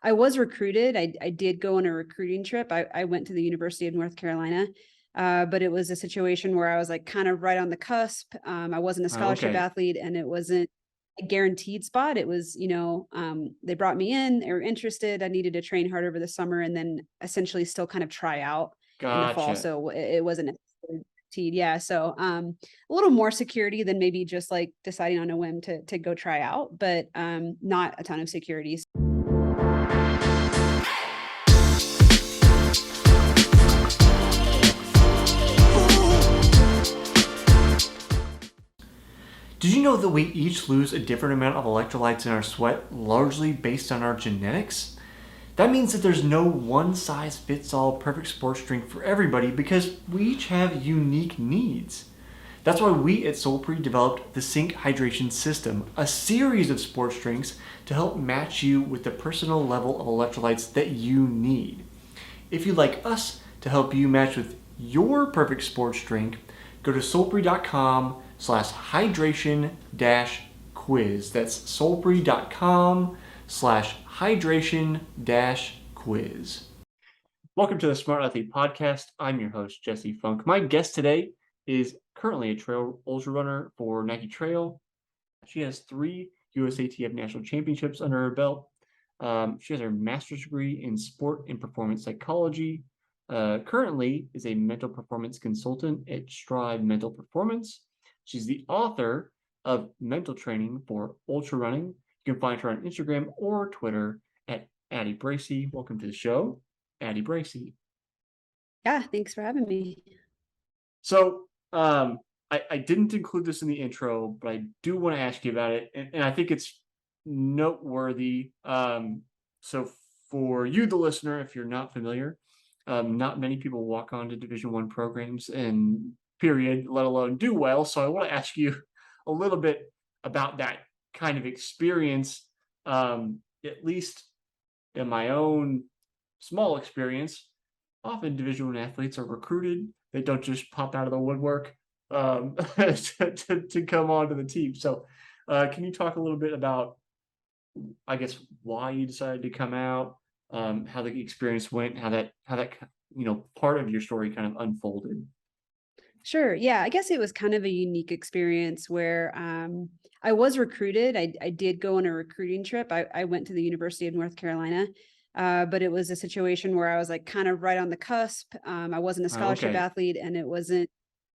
I was recruited. I did go on a recruiting trip. I went to the University of North Carolina, but it was a situation where I was like kind of right on the cusp. I wasn't a Oh, scholarship okay. athlete, and it wasn't a guaranteed spot. It was, they brought me in, they were interested. I needed to train hard over the summer and then essentially still kind of try out in the fall. Gotcha. So it wasn't necessarily guaranteed. Yeah. So a little more security than maybe just like deciding on a whim to go try out, but not a ton of security. Did you know that we each lose a different amount of electrolytes in our sweat, largely based on our genetics? That means that there's no one size fits all perfect sports drink for everybody because we each have unique needs. That's why we at Solpre developed the Sync Hydration System, a series of sports drinks to help match you with the personal level of electrolytes that you need. If you'd like us to help you match with your perfect sports drink, go to solpre.com/hydration-quiz. That's solpre.com/hydration-quiz. Welcome to the Smart Athlete Podcast. I'm your host, Jesse Funk. My guest today is currently a trail ultra runner for Nike Trail. She has 3 USATF National Championships under her belt. She has her master's degree in sport and performance psychology. Currently is a mental performance consultant at Stride Mental Performance. She's the author of Mental Training for Ultrarunning. You can find her on Instagram or Twitter at Addie Bracy. Welcome to the show, Addie Bracy. Yeah. Thanks for having me. So I didn't include this in the intro, but I do want to ask you about it, and I think it's noteworthy. So for you, the listener, if you're not familiar, not many people walk on to Division I programs and period, let alone do well. So I want to ask you a little bit about that kind of experience, at least in my own small experience. Often Division I athletes are recruited. They don't just pop out of the woodwork to come onto the team. So can you talk a little bit about, I guess, why you decided to come out, how the experience went, how that part of your story kind of unfolded? Sure. Yeah. I guess it was kind of a unique experience where I was recruited. I did go on a recruiting trip. I went to the University of North Carolina, but it was a situation where I was like kind of right on the cusp. I wasn't a Oh, scholarship okay. athlete, and it wasn't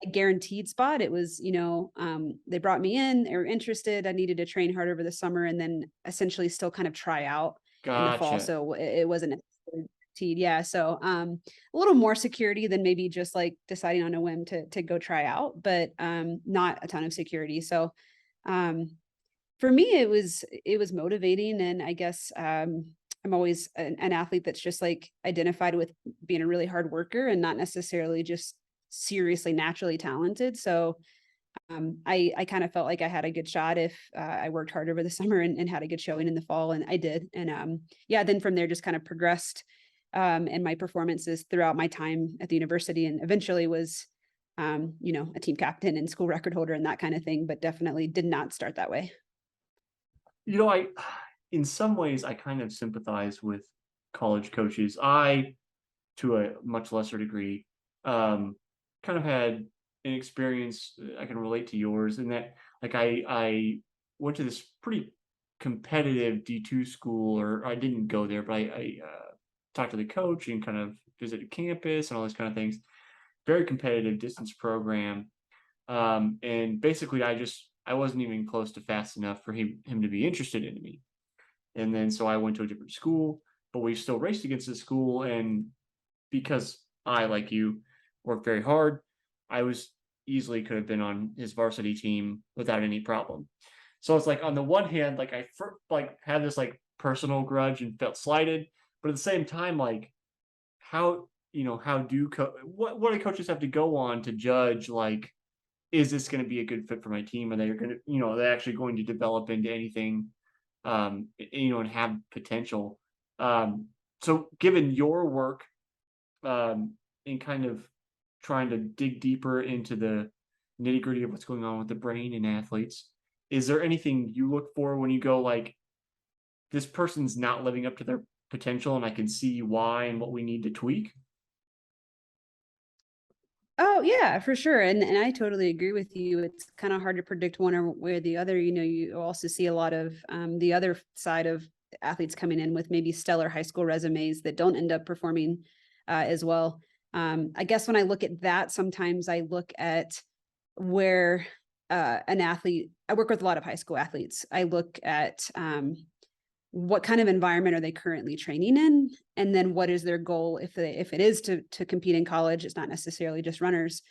a guaranteed spot. It was, they brought me in, they were interested. I needed to train hard over the summer and then essentially still kind of try out in the fall. Gotcha. So it wasn't necessarily guaranteed. Yeah. So a little more security than maybe just like deciding on a whim to go try out, but not a ton of security. So um, for me, it was motivating, and I guess I'm always an athlete that's just like identified with being a really hard worker and not necessarily just seriously naturally talented. So I kind of felt like I had a good shot if I worked hard over the summer and had a good showing in the fall, and I did. And yeah, then from there just kind of progressed in my performances throughout my time at the university, and eventually was, a team captain and school record holder and that kind of thing. But definitely did not start that way. I in some ways I kind of sympathize with college coaches. I, to a much lesser degree, kind of had an experience. I can relate to yours in that, like, I went to this pretty competitive D2 school, or I didn't go there, but I talked to the coach and kind of visited campus and all these kind of things. Very competitive distance program, and basically I wasn't even close to fast enough for him to be interested in me. And then so I went to a different school, but we still raced against the school. And because I, like you, worked very hard, I was easily could have been on his varsity team without any problem. So it's like on the one hand, like like had this like personal grudge and felt slighted, but at the same time, like how do what do coaches have to go on to judge, like, is this going to be a good fit for my team? Are they going to, are they actually going to develop into anything, and have potential? So given your work, in kind of trying to dig deeper into the nitty gritty of what's going on with the brain in athletes, is there anything you look for when you go like, this person's not living up to their potential, and I can see why and what we need to tweak. Oh yeah, for sure. And I totally agree with you. It's kind of hard to predict one or where the other. You also see a lot of the other side of athletes coming in with maybe stellar high school resumes that don't end up performing as well. I guess when I look at that, sometimes I look at where an athlete, I work with a lot of high school athletes. I look at what kind of environment are they currently training in, and then what is their goal if it is to compete in college. It's not necessarily just runners.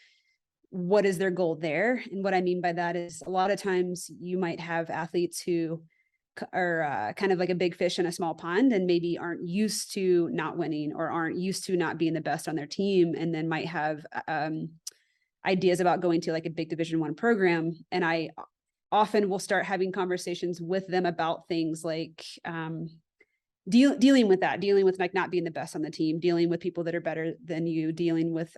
What is their goal there? And what I mean by that is a lot of times you might have athletes who are kind of like a big fish in a small pond and maybe aren't used to not winning or aren't used to not being the best on their team, and then might have ideas about going to like a big Division I program. And I often will start having conversations with them about things like dealing with that, dealing with like not being the best on the team, dealing with people that are better than you, dealing with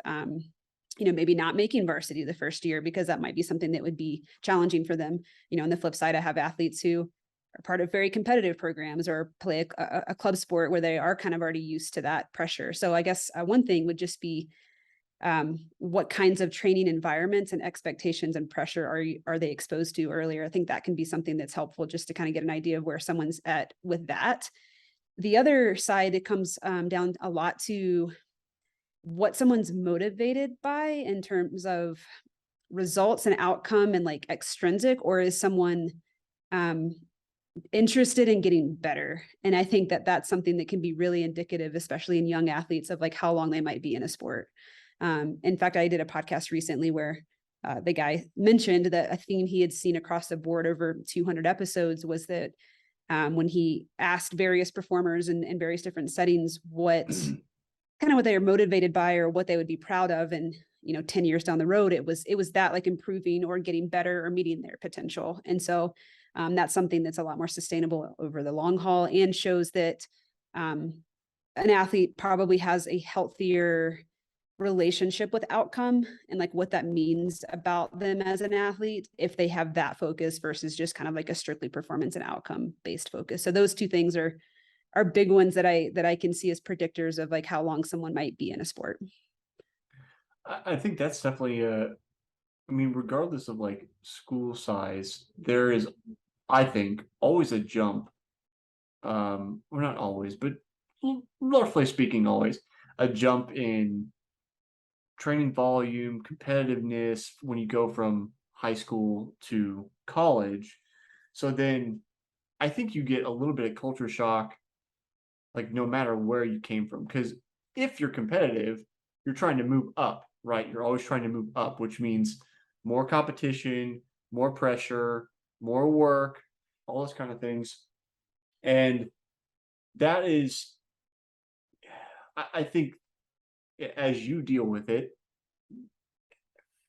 maybe not making varsity the first year, because that might be something that would be challenging for them. On the flip side, I have athletes who are part of very competitive programs or play a club sport where they are kind of already used to that pressure. So I guess one thing would just be what kinds of training environments and expectations and pressure are they exposed to earlier. I think that can be something that's helpful just to kind of get an idea of where someone's at with that. The other side, it comes down a lot to what someone's motivated by in terms of results and outcome and like extrinsic, or is someone interested in getting better? And I think that that's something that can be really indicative, especially in young athletes, of like how long they might be in a sport. In fact, I did a podcast recently where the guy mentioned that a theme he had seen across the board over 200 episodes was that when he asked various performers in various different settings what they are motivated by or what they would be proud of, and 10 years down the road, it was that like improving or getting better or meeting their potential. And so that's something that's a lot more sustainable over the long haul, and shows that an athlete probably has a healthier relationship with outcome and like what that means about them as an athlete if they have that focus versus just kind of like a strictly performance and outcome based focus. So those two things are big ones that I can see as predictors of like how long someone might be in a sport. I think that's definitely I mean, regardless of like school size, there is, I think, always a jump. Well, not always, but roughly speaking, always a jump in training volume, competitiveness when you go from high school to college. So then I think you get a little bit of culture shock, like no matter where you came from. Because if you're competitive, you're trying to move up, right? You're always trying to move up, which means more competition, more pressure, more work, all those kind of things. And that is, I think, as you deal with it,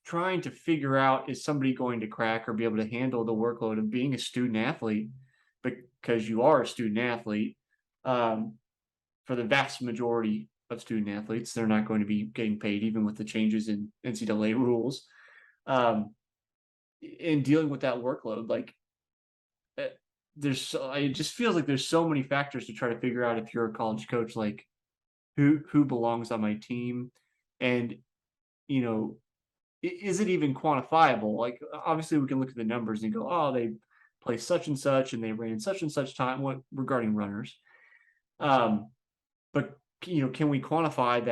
trying to figure out, is somebody going to crack or be able to handle the workload of being a student athlete, because you are a student athlete. For the vast majority of student athletes, they're not going to be getting paid, even with the changes in NCAA rules. In dealing with that workload, like it just feels like there's so many factors to try to figure out if you're a college coach, like who belongs on my team, and you know is it even quantifiable? Like, obviously, we can look at the numbers and go, oh, they play such and such, and they ran such and such time. What regarding runners? But can we quantify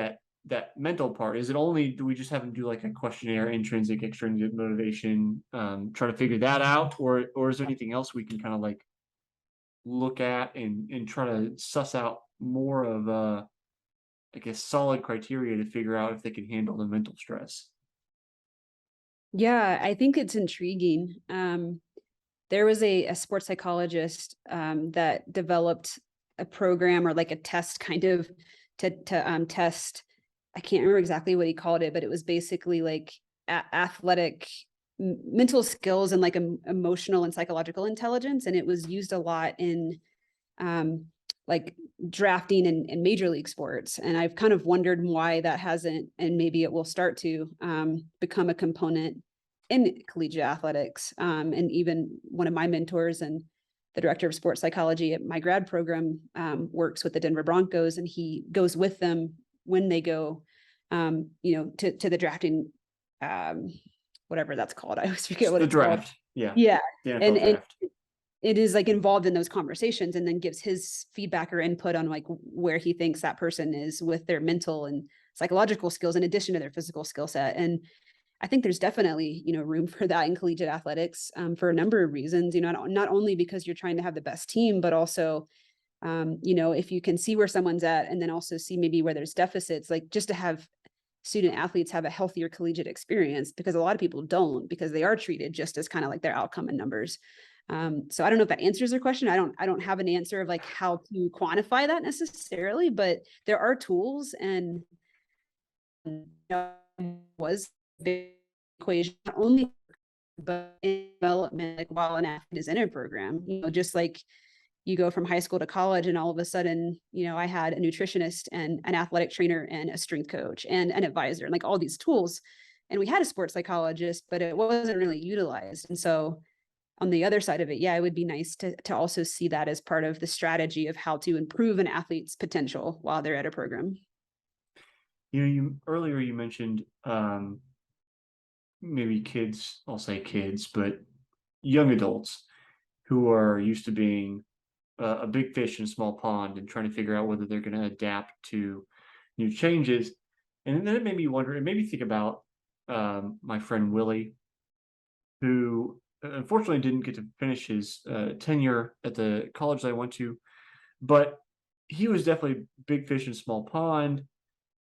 that mental part? Is it only, do we just have them do like a questionnaire, intrinsic, extrinsic motivation, try to figure that out, or is there anything else we can kind of like look at and try to suss out more of I guess solid criteria to figure out if they can handle the mental stress? Yeah, I think it's intriguing. There was a sports psychologist that developed a program or like a test kind of to test. I can't remember exactly what he called it, but it was basically like athletic mental skills and like emotional and psychological intelligence. And it was used a lot in like drafting and major league sports. And I've kind of wondered why that hasn't, and maybe it will start to become a component in collegiate athletics. And even one of my mentors and the director of sports psychology at my grad program, works with the Denver Broncos, and he goes with them when they go, to the drafting, whatever that's called. I always forget what The it's called. draft. Yeah. Yeah. The NFL And draft. it is like involved in those conversations, and then gives his feedback or input on like where he thinks that person is with their mental and psychological skills in addition to their physical skill set. And I think there's definitely, room for that in collegiate athletics, for a number of reasons, not only because you're trying to have the best team, but also, if you can see where someone's at and then also see maybe where there's deficits, like just to have student athletes have a healthier collegiate experience, because a lot of people don't, because they are treated just as kind of like their outcome and numbers. So I don't know if that answers your question. I don't have an answer of like how to quantify that necessarily, but there are tools, and was the equation not only but in development, like while an athlete is in a program, just like you go from high school to college and all of a sudden, I had a nutritionist and an athletic trainer and a strength coach and an advisor and like all these tools. And we had a sports psychologist, but it wasn't really utilized. And so on the other side of it, yeah, it would be nice to also see that as part of the strategy of how to improve an athlete's potential while they're at a program. You earlier you mentioned maybe kids, I'll say kids, but young adults who are used to being a big fish in a small pond and trying to figure out whether they're going to adapt to new changes. And then it made me wonder, it made me think about my friend Willie, who unfortunately didn't get to finish his tenure at the college that I went to, but he was definitely big fish in a small pond.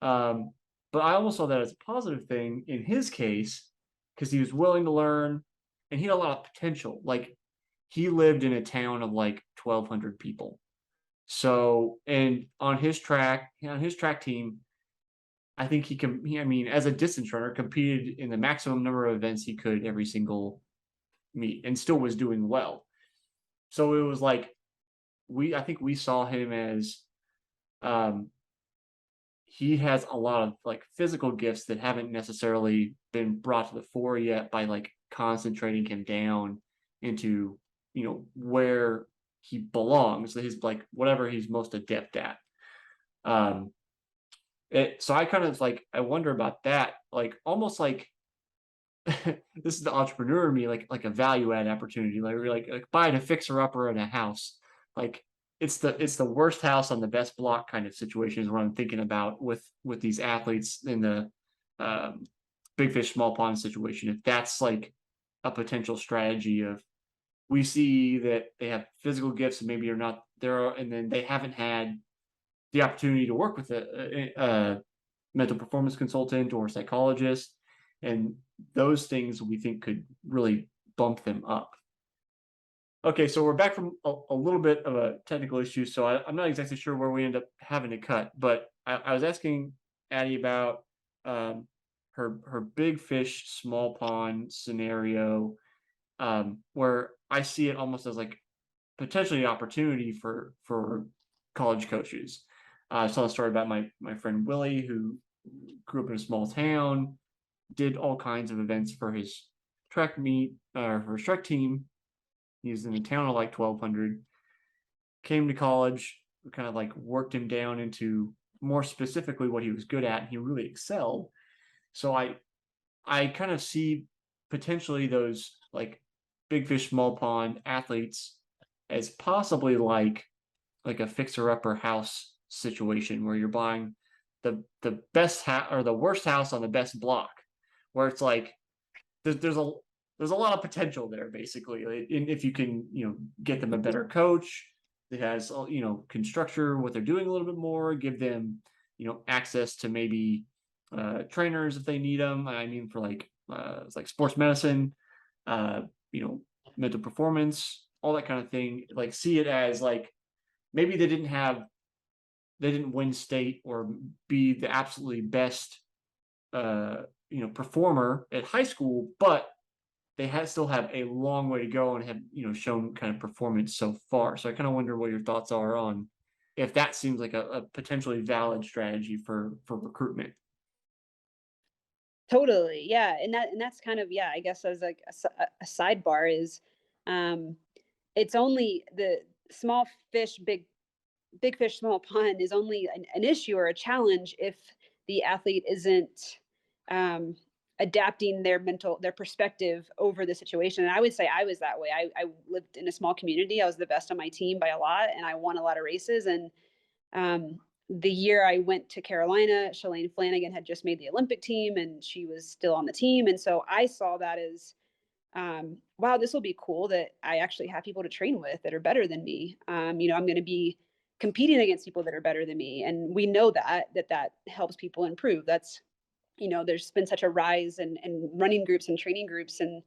Um, but I almost saw that as a positive thing in his case because he was willing to learn and he had a lot of potential. Like he lived in a town of like 1,200 people. So, and on his track team, I think I mean, as a distance runner, competed in the maximum number of events he could every single meet and still was doing well. So it was like, I think we saw him as, um, he has a lot of like physical gifts that haven't necessarily been brought to the fore yet by like concentrating him down into, where he belongs, his like whatever he's most adept at. Um, so I kind of like I wonder about that, like almost like this is the entrepreneur in me, like a value add opportunity, like we're like buying a fixer upper in a house, like it's the worst house on the best block kind of situation is what I'm thinking about with these athletes in the um, big fish small pond situation. If that's like a potential strategy of we see that they have physical gifts and maybe are not there, and then they haven't had the opportunity to work with a mental performance consultant or psychologist, and those things we think could really bump them up. Okay, so we're back from a little bit of a technical issue, so I'm not exactly sure where we end up having to cut, but I was asking Addie about um, her big fish, small pond scenario, where I see it almost as like potentially an opportunity for college coaches. I saw a story about my friend Willie who grew up in a small town, did all kinds of events for his track meet or for his track team. He was in a town of like 1,200. Came to college, kind of like worked him down into more specifically what he was good at, and he really excelled. So I kind of see potentially those like big fish, small pond athletes as possibly like a fixer upper house situation where you're buying the best or the worst house on the best block, where it's like there's a lot of potential there basically. And if you can get them a better coach that has can structure what they're doing a little bit more, give them access to maybe trainers if they need them. I mean for like it's like sports medicine, uh, you know mental performance, all that kind of thing. Like see it as like maybe they didn't win state or be the absolutely best performer at high school, but they still have a long way to go and have shown kind of performance so far. So I kind of wonder what your thoughts are on if that seems like a potentially valid strategy for recruitment. Totally. Yeah. And that's kind of, yeah, I guess as like a sidebar is, um, it's only the small fish, big fish, small pond is only an issue or a challenge if the athlete isn't um, adapting their perspective over the situation. And I would say I was that way. I lived in a small community. I was the best on my team by a lot, and I won a lot of races. And um, the year I went to Carolina, Shalane Flanagan had just made the Olympic team, and she was still on the team. And so I saw that as wow, this will be cool that I actually have people to train with that are better than me. I'm going to be competing against people that are better than me. And we know that helps people improve. That's, there's been such a rise in running groups and training groups and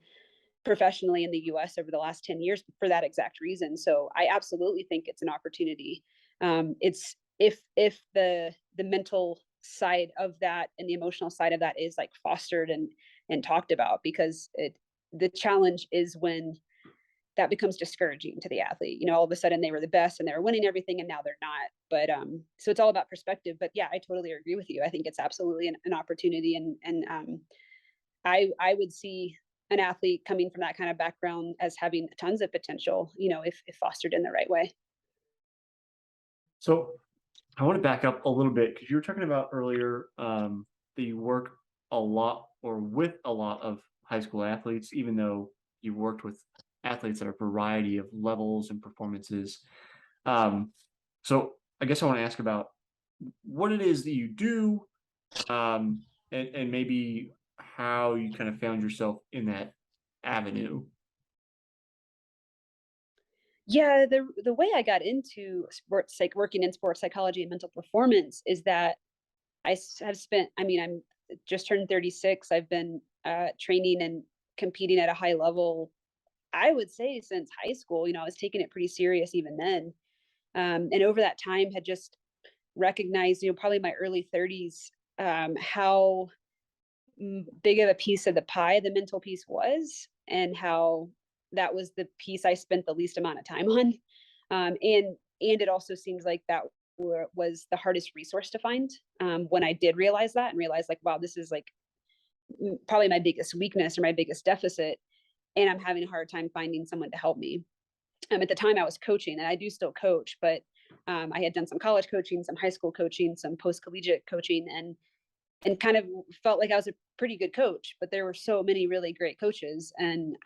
professionally in the US over the last 10 years for that exact reason. So I absolutely think it's an opportunity. It's if the mental side of that and the emotional side of that is like fostered and talked about, because the challenge is when that becomes discouraging to the athlete. All of a sudden they were the best and they were winning everything and now they're not. But so it's all about perspective. But yeah, I totally agree with you. I think it's absolutely an opportunity, and I would see an athlete coming from that kind of background as having tons of potential, if fostered in the right way. So I want to back up a little bit because you were talking about earlier that you work a lot or with a lot of high school athletes, even though you worked with athletes at a variety of levels and performances. So I guess I want to ask about what it is that you do, and maybe how you kind of found yourself in that avenue. Yeah, the way I got into sports, like working in sports psychology and mental performance, is that have spent. I mean, I'm just turned 36. I've been training and competing at a high level, I would say, since high school. I was taking it pretty serious even then, and over that time had just recognized, probably my early 30s, how big of a piece of the pie the mental piece was, and how that was the piece I spent the least amount of time on. And it also seems like that was the hardest resource to find. When I did realize that and realize, like, wow, this is like probably my biggest weakness or my biggest deficit, and I'm having a hard time finding someone to help me. At the time I was coaching, and I do still coach, but I had done some college coaching, some high school coaching, some post collegiate coaching, and kind of felt like I was a pretty good coach. But there were so many really great coaches, and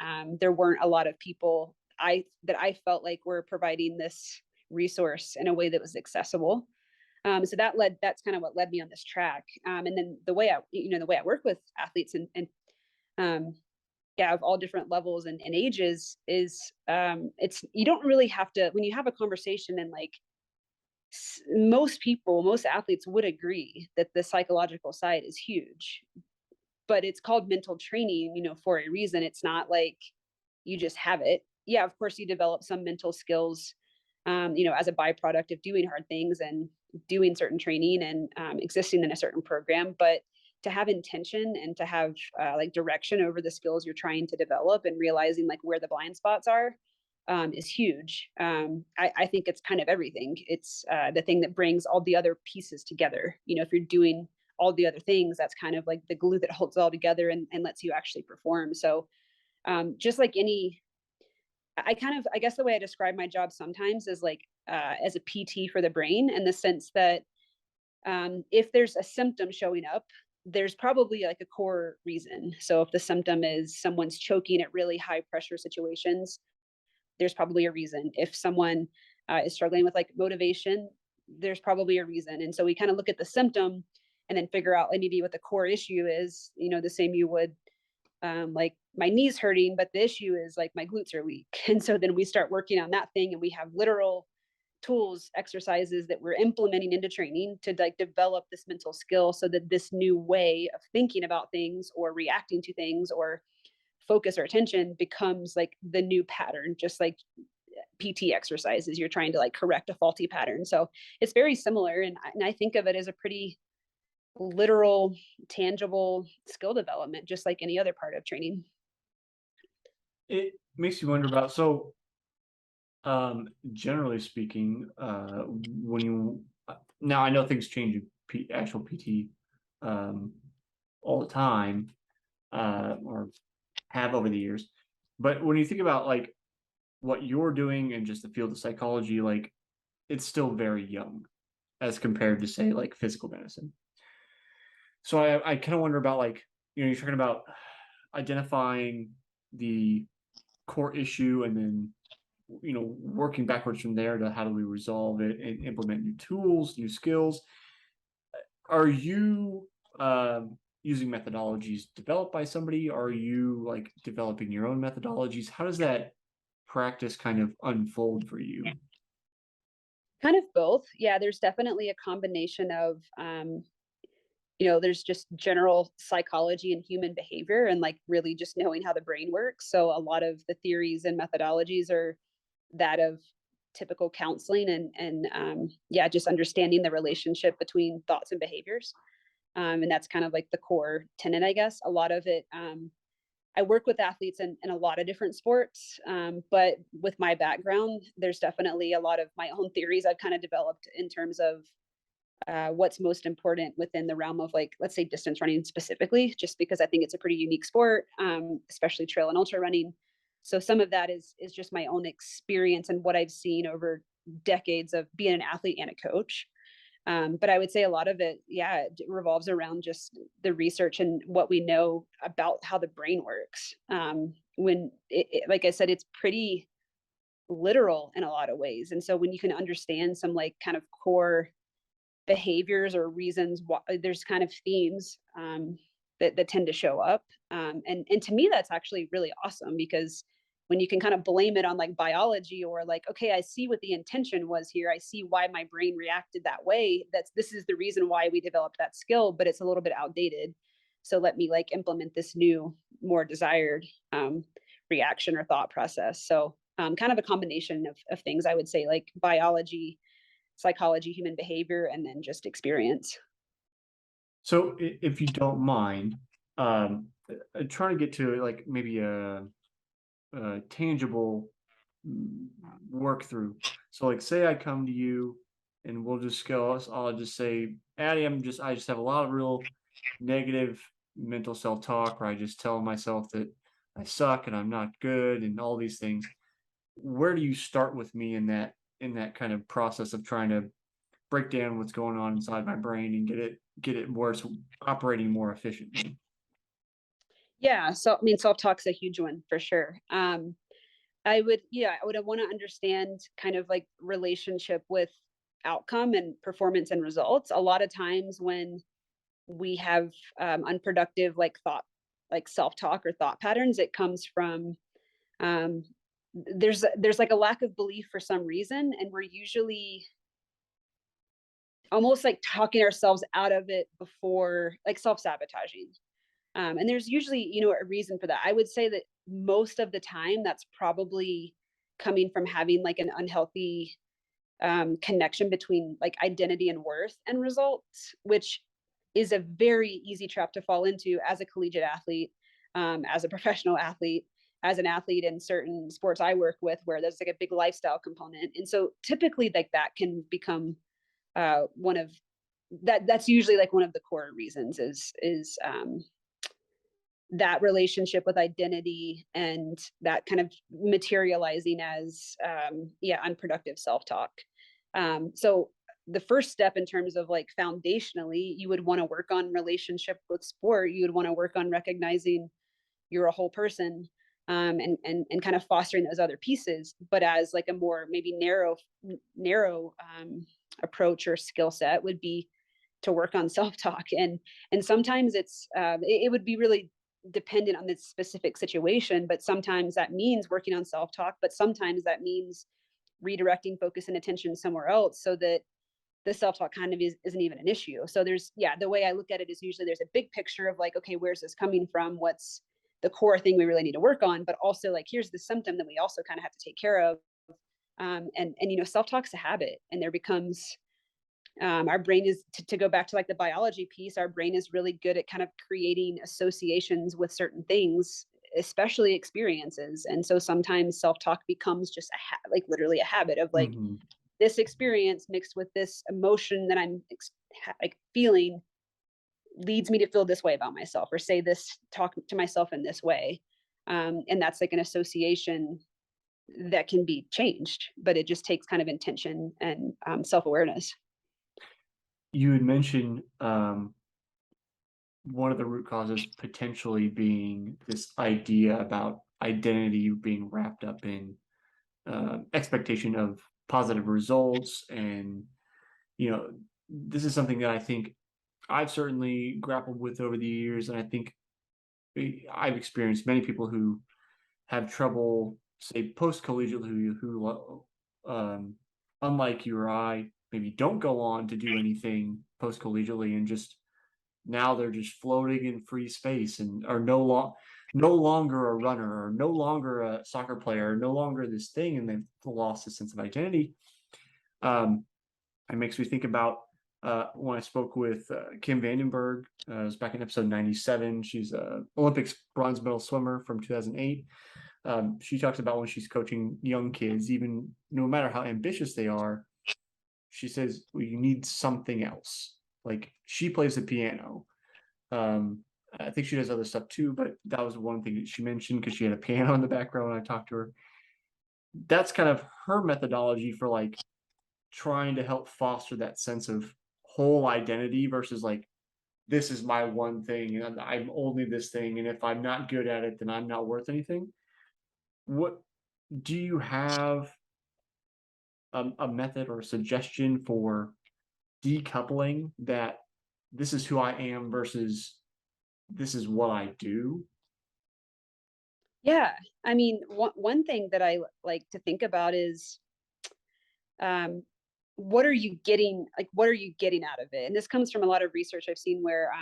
there weren't a lot of people that I felt like were providing this resource in a way that was accessible. So that's kind of what led me on this track. And then the way I work with athletes and um, yeah, of all different levels and ages is it's, you don't really have to, when you have a conversation, and like most athletes would agree that the psychological side is huge, but it's called mental training, for a reason. It's not like you just have it. Yeah, of course you develop some mental skills, as a byproduct of doing hard things and doing certain training and existing in a certain program. But to have intention and to have like direction over the skills you're trying to develop, and realizing like where the blind spots are, is huge. I think it's kind of everything. It's the thing that brings all the other pieces together. If you're doing all the other things, that's kind of like the glue that holds it all together and lets you actually perform. So just like any, I guess the way I describe my job sometimes is like as a PT for the brain, in the sense that if there's a symptom showing up, there's probably like a core reason. So if the symptom is someone's choking at really high pressure situations, there's probably a reason. If someone is struggling with like motivation, there's probably a reason. And so we kind of look at the symptom and then figure out like maybe what the core issue is, the same you would like my knees hurting, but the issue is like my glutes are weak. And so then we start working on that thing, and we have literal tools, exercises that we're implementing into training to like develop this mental skill, so that this new way of thinking about things or reacting to things or focus or attention becomes like the new pattern, just like PT exercises. You're trying to like correct a faulty pattern. So it's very similar. And I think of it as a pretty literal, tangible skill development, just like any other part of training. It makes you wonder about, so generally speaking, when you now I know things change in actual PT um, all the time, or have over the years, but when you think about like what you're doing and just the field of psychology, like it's still very young as compared to say like physical medicine. So I kind of wonder about like, you're talking about identifying the core issue and then working backwards from there to how do we resolve it and implement new tools, new skills. Are you using methodologies developed by somebody? Are you like developing your own methodologies? How does that practice kind of unfold for you? Kind of both. Yeah, there's definitely a combination of there's just general psychology and human behavior and like really just knowing how the brain works. So a lot of the theories and methodologies are that of typical counseling and yeah, just understanding the relationship between thoughts and behaviors. And that's kind of like the core tenet, I guess. A lot of it, I work with athletes in a lot of different sports, but with my background, there's definitely a lot of my own theories I've kind of developed in terms of what's most important within the realm of like, let's say distance running specifically, just because I think it's a pretty unique sport, especially trail and ultra running. So some of that is just my own experience and what I've seen over decades of being an athlete and a coach. But I would say a lot of it, yeah, it revolves around just the research and what we know about how the brain works. When like I said, it's pretty literal in a lot of ways. And so when you can understand some like kind of core behaviors or reasons why there's kind of themes that tend to show up. And to me, that's actually really awesome because when you can kind of blame it on like biology or like, okay, I see what the intention was here. I see why my brain reacted that way. This is the reason why we developed that skill, but it's a little bit outdated. So let me like implement this new, more desired reaction or thought process. So kind of a combination of things, I would say, like biology, psychology, human behavior, and then just experience. So if you don't mind, trying to get to like maybe a tangible work through. So like say I come to you and we'll just go, I'll just say, Addie, I just have a lot of real negative mental self-talk where I just tell myself that I suck and I'm not good and all these things. Where do you start with me in that kind of process of trying to break down what's going on inside my brain and get it where it's operating more efficiently? Yeah. So, I mean, self talk's a huge one for sure. I would want to understand kind of like relationship with outcome and performance and results. A lot of times when we have unproductive like thought, like self talk or thought patterns, it comes from um, there's like a lack of belief for some reason, and we're usually almost like talking ourselves out of it before, like self sabotaging. And there's usually, a reason for that. I would say that most of the time that's probably coming from having like an unhealthy connection between like identity and worth and results, which is a very easy trap to fall into as a collegiate athlete, as a professional athlete, as an athlete in certain sports I work with, where there's like a big lifestyle component. And so typically like that can become one of that's usually like one of the core reasons is that relationship with identity and that kind of materializing as yeah, unproductive self-talk. So the first step in terms of like foundationally, you would want to work on relationship with sport. You would want to work on recognizing you're a whole person, and kind of fostering those other pieces, but as like a more maybe narrow approach or skill set would be to work on self-talk. And sometimes it would be really dependent on the specific situation, but sometimes that means working on self-talk, but sometimes that means redirecting focus and attention somewhere else so that the self-talk kind of isn't even an issue. So there's, yeah, the way I look at it is usually there's a big picture of like, okay, where's this coming from? What's the core thing we really need to work on? But also like, here's the symptom that we also kind of have to take care of. And self-talk's a habit, and there becomes our brain is to go back to like the biology piece. Our brain is really good at kind of creating associations with certain things, especially experiences. And so sometimes self-talk becomes just like literally a habit of like, Mhm. this experience mixed with this emotion that I'm like feeling leads me to feel this way about myself, or say this, talk to myself in this way. And that's like an association that can be changed, but it just takes kind of intention and self-awareness. You had mentioned one of the root causes potentially being this idea about identity being wrapped up in expectation of positive results. And, this is something that I think I've certainly grappled with over the years. And I think I've experienced many people who have trouble, say, post collegiate, who unlike you or I, maybe don't go on to do anything post collegiately, and just now they're just floating in free space and are no longer a runner, or no longer a soccer player, or no longer this thing, and they've lost a sense of identity. It makes me think about when I spoke with Kim Vandenberg. It was back in episode 97. She's a Olympics bronze medal swimmer from 2008. She talks about when she's coaching young kids, even no matter how ambitious they are, she says, well, you need something else. Like, she plays the piano. I think she does other stuff too, but that was one thing that she mentioned, because she had a piano in the background when I talked to her. That's kind of her methodology for like trying to help foster that sense of whole identity versus like, this is my one thing and I'm only this thing, and if I'm not good at it, then I'm not worth anything. What do you have a method or a suggestion for decoupling that, this is who I am versus this is what I do? Yeah. I mean, one thing that I like to think about is, um, what are you getting, like, what are you getting out of it? And this comes from a lot of research I've seen where,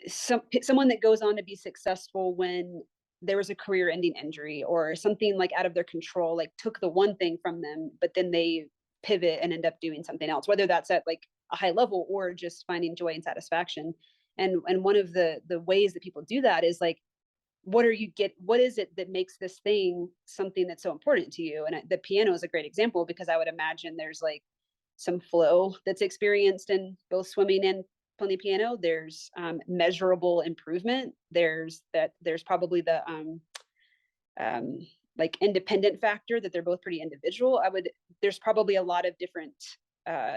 someone that goes on to be successful when there was a career ending injury or something like out of their control, like took the one thing from them, but then they pivot and end up doing something else, whether that's at like a high level or just finding joy and satisfaction. And one of the ways that people do that is like, what is it that makes this thing something that's so important to you? And the piano is a great example, because I would imagine there's like some flow that's experienced in both swimming and playing the piano. There's measurable improvement. There's probably the um, like independent factor, that they're both pretty individual. There's probably a lot of different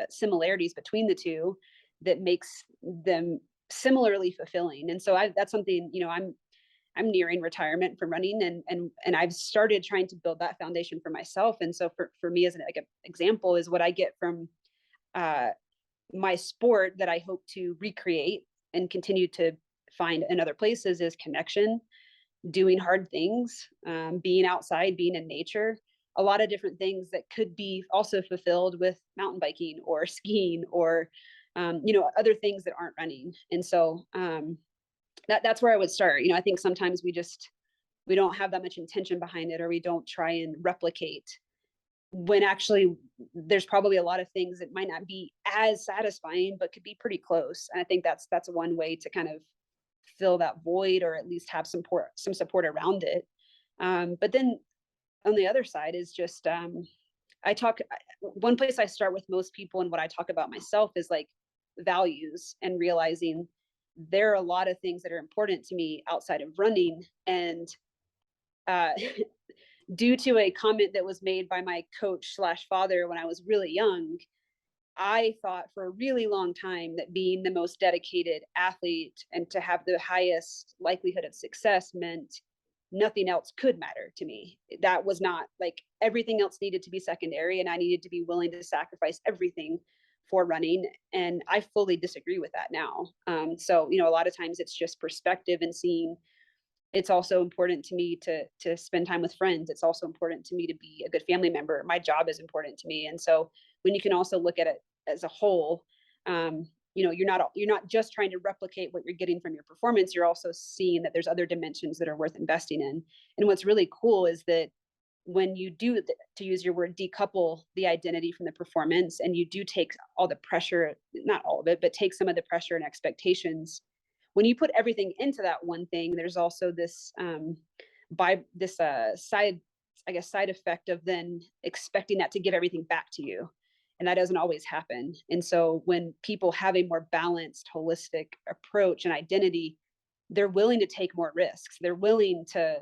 similarities between the two that makes them similarly fulfilling. And so that's something, I'm nearing retirement from running, and I've started trying to build that foundation for myself. And so for me, as an example, is what I get from my sport that I hope to recreate and continue to find in other places is connection, doing hard things, being outside, being in nature, a lot of different things that could be also fulfilled with mountain biking or skiing or, other things that aren't running. And so that's where I would start. I think sometimes we don't have that much intention behind it, or we don't try and replicate, when actually there's probably a lot of things that might not be as satisfying, but could be pretty close. And I think that's one way to kind of fill that void, or at least have some support around it. But then on the other side is just, one place I start with most people, and what I talk about myself, is like values, and realizing there are a lot of things that are important to me outside of running. And uh, due to a comment that was made by my coach slash father when I was really young, I thought for a really long time that being the most dedicated athlete and to have the highest likelihood of success meant nothing else could matter to me. That was not, like, everything else needed to be secondary, and I needed to be willing to sacrifice everything for running. And I fully disagree with that now. So, a lot of times it's just perspective, and seeing it's also important to me to spend time with friends. It's also important to me to be a good family member. My job is important to me. And so when you can also look at it as a whole, you're not just trying to replicate what you're getting from your performance. You're also seeing that there's other dimensions that are worth investing in. And what's really cool is that when you do, to use your word, decouple the identity from the performance, and you do take all the pressure, not all of it, but take some of the pressure and expectations, when you put everything into that one thing, there's also this side, I guess, side effect of then expecting that to give everything back to you. And that doesn't always happen. And so when people have a more balanced, holistic approach and identity, they're willing to take more risks. They're willing to,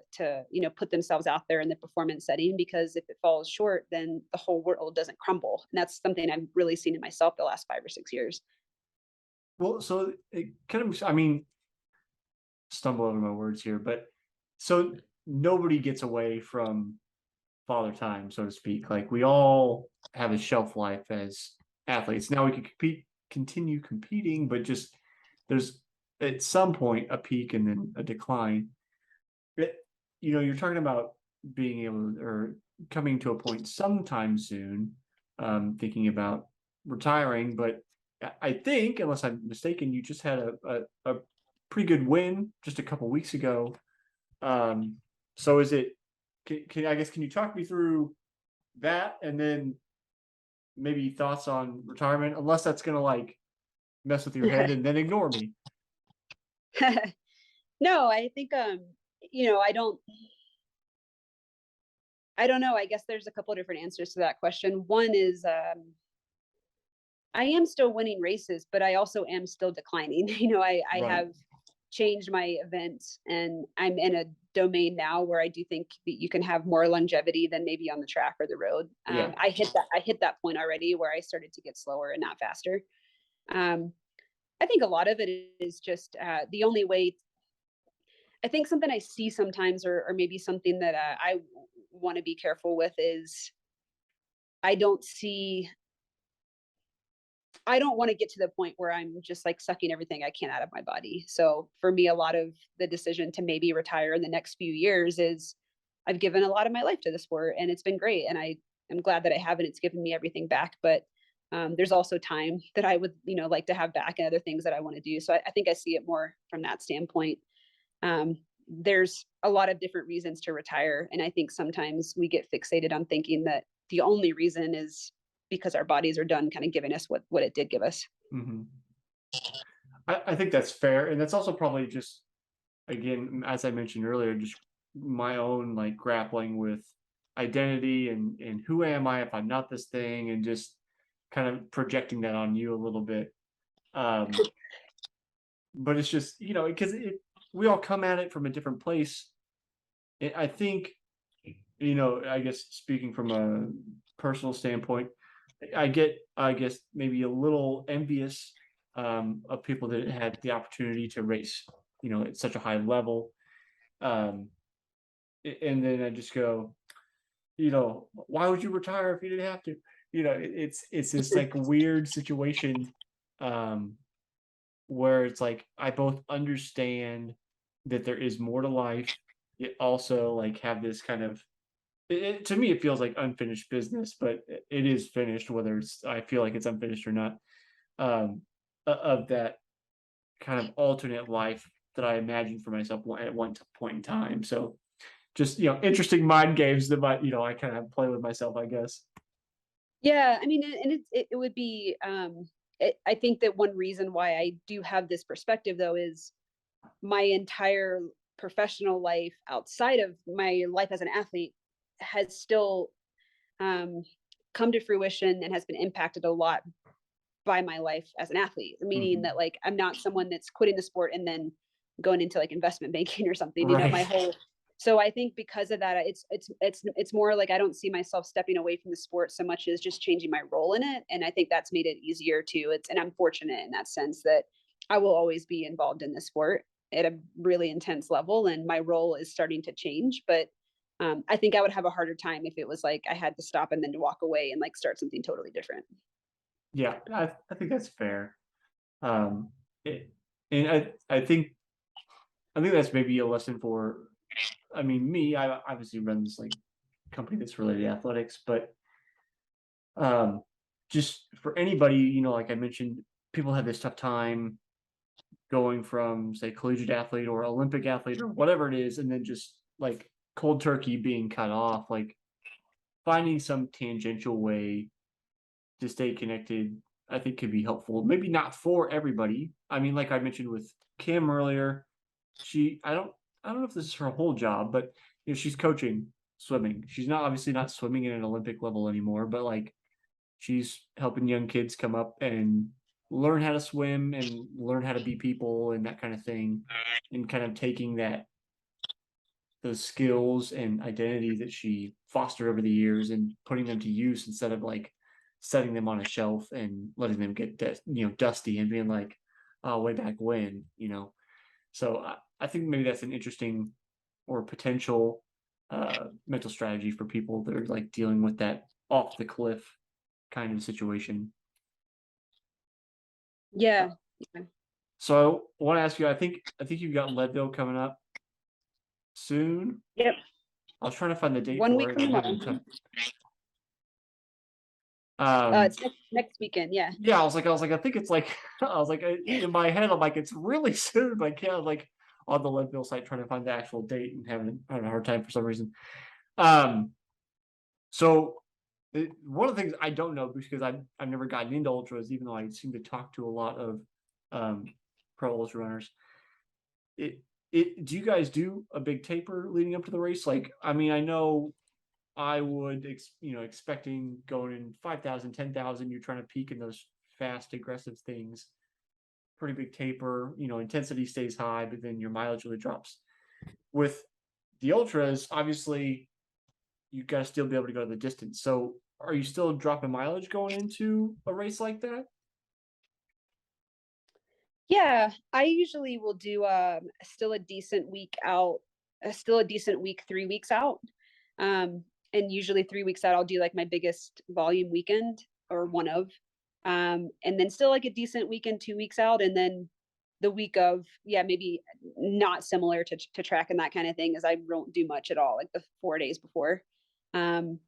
put themselves out there in the performance setting, because if it falls short, then the whole world doesn't crumble. And that's something I've really seen in myself the last 5 or 6 years. Well, so it kind of, I mean, stumble over my words here, but so nobody gets away from father time, so to speak. Like, we all have a shelf life as athletes. Now we can continue competing, but just there's at some point a peak and then a decline. It, you're talking about being able or coming to a point sometime soon, thinking about retiring, but I think, unless I'm mistaken, you just had a pretty good win just a couple weeks ago. So is it? Can you talk me through that, and then maybe thoughts on retirement? Unless that's gonna like mess with your head, and then ignore me. No, I think I don't know. I guess there's a couple of different answers to that question. One is I am still winning races, but I also am still declining. I Right. have changed my events, and I'm in a domain now where I do think that you can have more longevity than maybe on the track or the road. Yeah. I hit that point already where I started to get slower and not faster. Um, I think a lot of it is just the only way. I think something I see sometimes, or maybe something that I want to be careful with, is I don't see I don't want to get to the point where I'm just like sucking everything I can out of my body. So for me, a lot of the decision to maybe retire in the next few years is I've given a lot of my life to the sport, and it's been great. And I am glad that I have, and it's given me everything back. But there's also time that I would, like to have back, and other things that I want to do. So I think I see it more from that standpoint. There's a lot of different reasons to retire. And I think sometimes we get fixated on thinking that the only reason is because our bodies are done kind of giving us what it did give us. Hmm. I think that's fair, and that's also probably just, again, as I mentioned earlier, just my own like grappling with identity and who am I if I'm not this thing, and just kind of projecting that on you a little bit. Um, but it's just, because we all come at it from a different place. I think, I guess speaking from a personal standpoint, I guess, maybe a little envious of people that had the opportunity to race, at such a high level. Um, and then I just go, why would you retire if you didn't have to? It's this like weird situation, um, where it's like I both understand that there is more to life, yet also like have this kind of, to me it feels like unfinished business, but it is finished, whether it's I feel like it's unfinished or not. Um, of that kind of alternate life that I imagined for myself at one point in time. So just, interesting mind games that I kind of play with myself, I guess. Yeah, I mean, and it would be. I think that one reason why I do have this perspective, though, is my entire professional life outside of my life as an athlete has still um, come to fruition and has been impacted a lot by my life as an athlete. Meaning Hmm. that, like, I'm not someone that's quitting the sport and then going into like investment banking or something. My Right. whole. So I think because of that, it's more like I don't see myself stepping away from the sport so much as just changing my role in it, and I think that's made it easier too. And I'm fortunate in that sense that I will always be involved in the sport at a really intense level, and my role is starting to change. But I think I would have a harder time if it was like I had to stop and then to walk away and like start something totally different. Yeah, I think that's fair. Um, it, and I think that's maybe a lesson for, I mean, me. I obviously run this like company that's related to athletics, but um, just for anybody, like I mentioned, people have this tough time going from, say, collegiate athlete or Olympic athlete or whatever it is, and then just like cold turkey being cut off. Like, finding some tangential way to stay connected, I think could be helpful. Maybe not for everybody. I mean, like I mentioned with Kim earlier, I don't know if this is her whole job, but she's coaching swimming. She's not obviously not swimming at an Olympic level anymore, but like she's helping young kids come up and learn how to swim and learn how to be people and that kind of thing, and kind of taking those skills and identity that she fostered over the years and putting them to use instead of like setting them on a shelf and letting them get dusty and being like, oh, way back when, So I think maybe that's an interesting or potential mental strategy for people that are like dealing with that off the cliff kind of situation. Yeah. So I want to ask you, I think you've got Leadville coming up soon. Yep. I was trying to find the date 1 for week it. from I'm tomorrow. having tough. Um, It's next weekend. Yeah. yeah, I think it's like, in my head, I'm like, it's really soon. Like, yeah, like on the Leadville site, trying to find the actual date and having a hard time for some reason. Um, so one of the things I don't know because I've never gotten into ultras, even though I seem to talk to a lot of um, pro ultra runners. It do you guys do a big taper leading up to the race? Like, I mean, I know I would, expecting going in 5,000, 10,000, you're trying to peak in those fast, aggressive things. Pretty big taper, intensity stays high, but then your mileage really drops. With the ultras, obviously, you got to still be able to go to the distance. So, are you still dropping mileage going into a race like that? Yeah, I usually will do still a decent week out, still a decent week 3 weeks out. And usually 3 weeks out, I'll do like my biggest volume weekend or one of. And then still like a decent weekend 2 weeks out. And then the week of, yeah, maybe not similar to track and that kind of thing, as I won't do much at all, like the 4 days before. Um,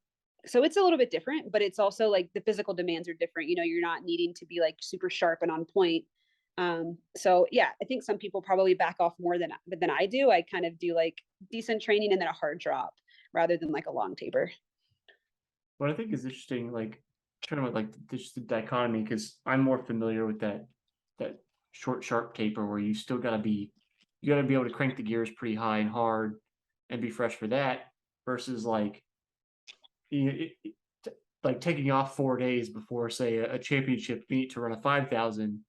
so it's a little bit different, but it's also like the physical demands are different. You're not needing to be like super sharp and on point. So yeah, I think some people probably back off more than I do. I kind of do like decent training and then a hard drop rather than like a long taper. What I think is interesting, like kind of like just the dichotomy, because I'm more familiar with that short, sharp taper where you gotta be able to crank the gears pretty high and hard and be fresh for that, versus like like taking off 4 days before, say, a championship meet to run a 5,000.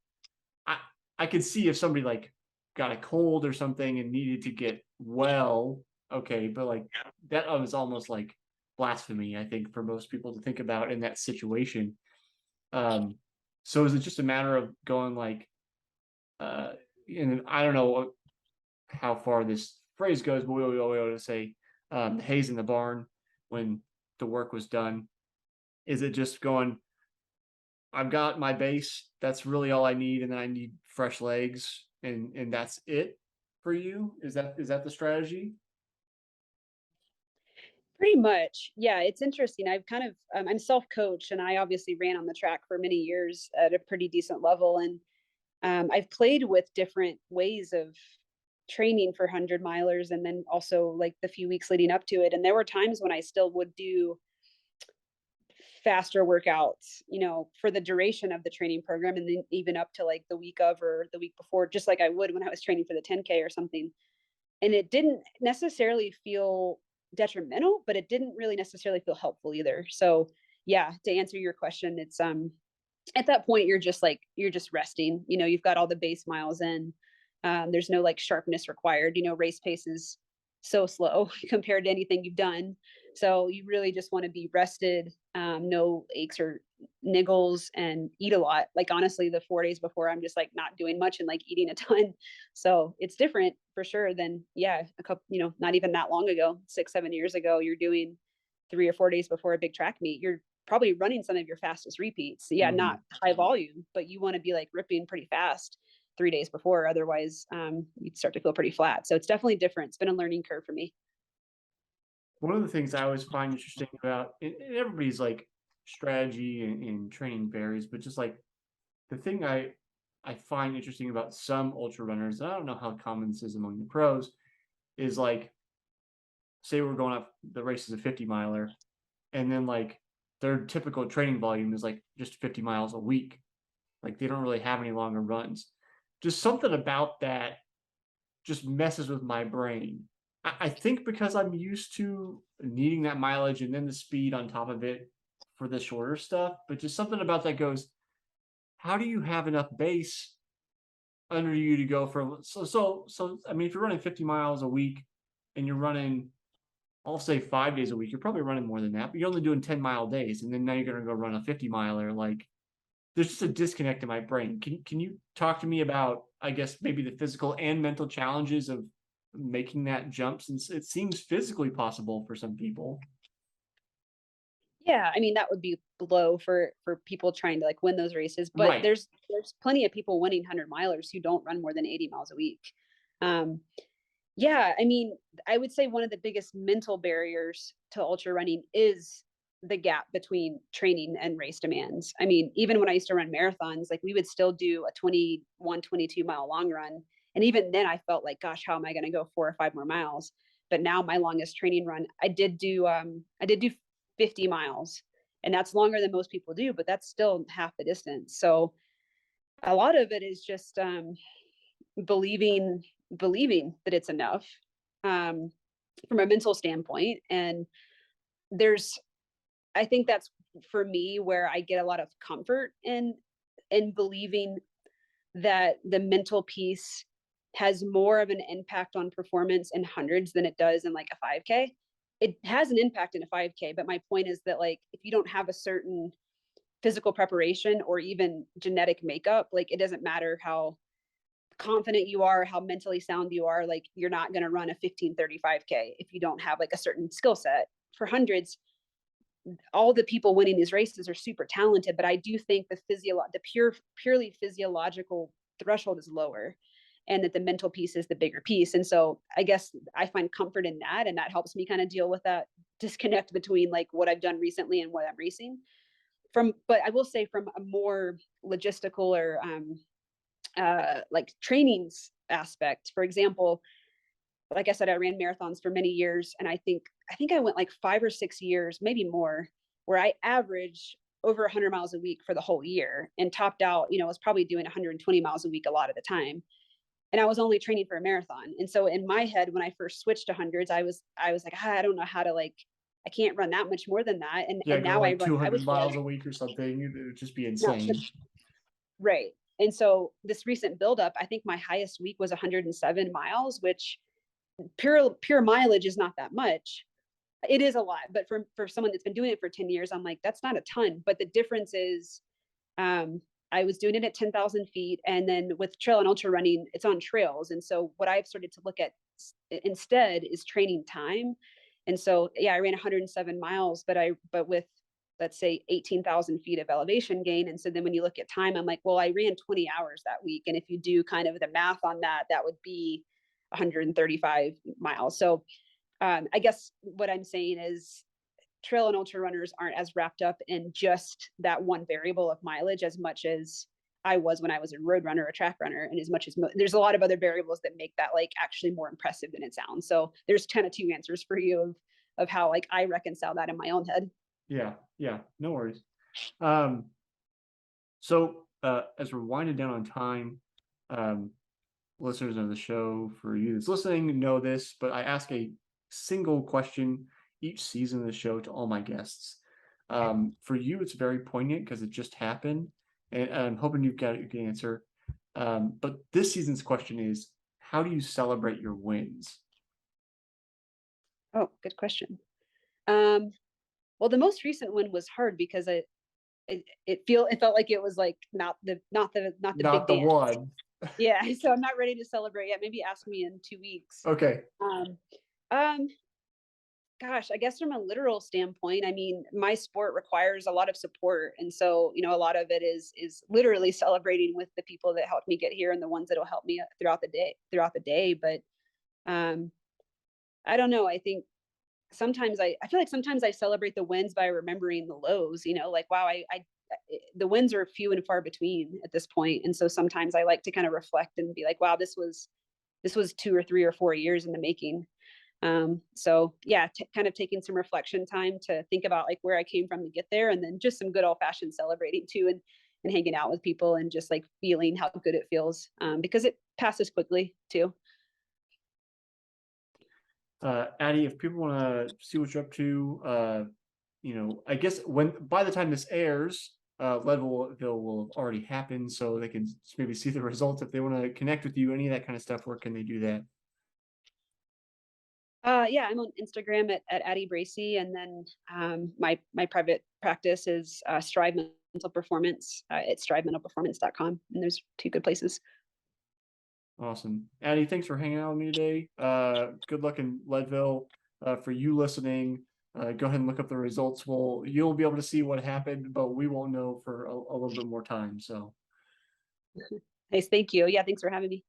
I I could see if somebody like got a cold or something and needed to get well, okay, but like that was almost like blasphemy, I think, for most people to think about in that situation. Um, so is it just a matter of going like, uh, and I don't know how far this phrase goes, but we ought to say the haze in the barn when the work was done. Is it just going, I've got my base. That's really all I need, and then I need fresh legs, and that's it for you. Is that the strategy? Pretty much. Yeah, it's interesting. I've kind of I'm self-coached and I obviously ran on the track for many years at a pretty decent level. And I've played with different ways of training for 100 milers and then also like the few weeks leading up to it. And there were times when I still would do faster workouts, for the duration of the training program and then even up to like the week of or the week before, just like I would when I was training for the 10K or something. And it didn't necessarily feel detrimental, but it didn't really necessarily feel helpful either. So yeah, to answer your question, it's at that point you're just resting. You've got all the base miles in. There's no like sharpness required. Race pace is so slow compared to anything you've done. So you really just want to be rested, no aches or niggles, and eat a lot. Like honestly, the 4 days before, I'm just like not doing much and like eating a ton. So it's different for sure than a couple, not even that long ago, 6-7 years ago, you're doing 3 or 4 days before a big track meet. You're probably running some of your fastest repeats. So yeah, Mm-hmm. not high volume, but you want to be like ripping pretty fast 3 days before. Otherwise, you'd start to feel pretty flat. So it's definitely different. It's been a learning curve for me. One of the things I always find interesting about and everybody's like strategy and training varies, but just like the thing I find interesting about some ultra runners, and I don't know how common this is among the pros, is like, say we're going up, the race is a 50 miler, and then like their typical training volume is like just 50 miles a week. Like they don't really have any longer runs. Just something about that just messes with my brain. I think because I'm used to needing that mileage and then the speed on top of it for the shorter stuff, but just something about that goes, how do you have enough base under you to go from, so I mean, if you're running 50 miles a week and you're running, I'll say 5 days a week, you're probably running more than that, but you're only doing 10-mile days, and then now you're going to go run a 50-miler. Like, there's just a disconnect in my brain. Can you talk to me about, I guess, maybe the physical and mental challenges of making that jump, since it seems physically possible for some people? Yeah, I mean, that would be low for people trying to like win those races, but Right. there's plenty of people winning 100-milers who don't run more than 80 miles a week. Um, yeah, I mean, I would say one of the biggest mental barriers to ultra running is the gap between training and race demands. I mean, even when I used to run marathons, like we would still do a 21, 22-mile long run. And even then I felt like, gosh, how am I going to go 4 or 5 more miles? But now my longest training run, I did do 50 miles, and that's longer than most people do, but that's still half the distance. So a lot of it is just believing that it's enough, um, from a mental standpoint. And there's, I think that's for me where I get a lot of comfort in believing that the mental piece has more of an impact on performance in hundreds than it does in like a 5K. It has an impact in a 5K, but my point is that like if you don't have a certain physical preparation or even genetic makeup, like it doesn't matter how confident you are, how mentally sound you are, like you're not going to run a 15:35K if you don't have like a certain skill set. For hundreds, all the people winning these races are super talented, but I do think the purely physiological threshold is lower, and that the mental piece is the bigger piece. And so I guess I find comfort in that, and that helps me kind of deal with that disconnect between like what I've done recently and what I'm racing from. But I will say from a more logistical or like trainings aspect, for example, like I said, I ran marathons for many years, and I think I went like 5 or 6 years, maybe more, where I averaged over 100 miles a week for the whole year and topped out. I was probably doing 120 miles a week a lot of the time, and I was only training for a marathon. And so in my head, when I first switched to hundreds, I was like, I don't know how to like, I can't run that much more than that. And Yeah, go now I like run. I 200 was running miles a week or something. It would just be not insane. right. And so this recent buildup, I think my highest week was 107 miles, which pure mileage is not that much. It is a lot, but for someone that's been doing it for 10 years, I'm like, that's not a ton. But the difference is, I was doing it at 10,000 feet, and then with trail and ultra running, it's on trails. And so what I've started to look at instead is training time. And so yeah, I ran 107 miles, but with, let's say, 18,000 feet of elevation gain. And so then when you look at time, I'm like, well, I ran 20 hours that week, and if you do kind of the math on that, that would be 135 miles. So I guess what I'm saying is trail and ultra runners aren't as wrapped up in just that one variable of mileage as much as I was when I was a road runner, a track runner. And as much as there's a lot of other variables that make that like actually more impressive than it sounds. So there's kind of two answers for you of how like I reconcile that in my own head. Yeah, no worries. Um, so as we're winding down on time, um, listeners of the show, for you that's listening, know this, but I ask a single question each season of the show to all my guests. For you, it's very poignant because it just happened, and I'm hoping you've got a good answer. But this season's question is, how do you celebrate your wins? Oh, good question. Um, well, the most recent one was hard because it felt like it was like not the Not big the dance. one. Yeah, so I'm not ready to celebrate yet. Maybe ask me in 2 weeks. Okay. Um, um, gosh, I guess from a literal standpoint, I mean, my sport requires a lot of support, and so a lot of it is literally celebrating with the people that helped me get here and the ones that will help me throughout the day. But um, I don't know. I think I feel like sometimes I celebrate the wins by remembering the lows. Like wow, the wins are few and far between at this point, and so sometimes I like to kind of reflect and be like, wow, this was 2 or 3 or 4 years in the making. So yeah, kind of taking some reflection time to think about like where I came from to get there, and then just some good old fashioned celebrating too, and hanging out with people and just like feeling how good it feels, because it passes quickly too. Addie, if people want to see what you're up to, I guess by the time this airs, Leadville will have already happened, so they can maybe see the results. If they want to connect with you, any of that kind of stuff, where can they do that? Yeah, I'm on Instagram at Addie Bracy, and then my private practice is Strive Mental Performance at strivementalperformance.com, and there's two good places. Awesome. Addie, thanks for hanging out with me today. Good luck in Leadville. For you listening, go ahead and look up the results. You'll be able to see what happened, but we won't know for a little bit more time. So Nice, thank you. Yeah, thanks for having me.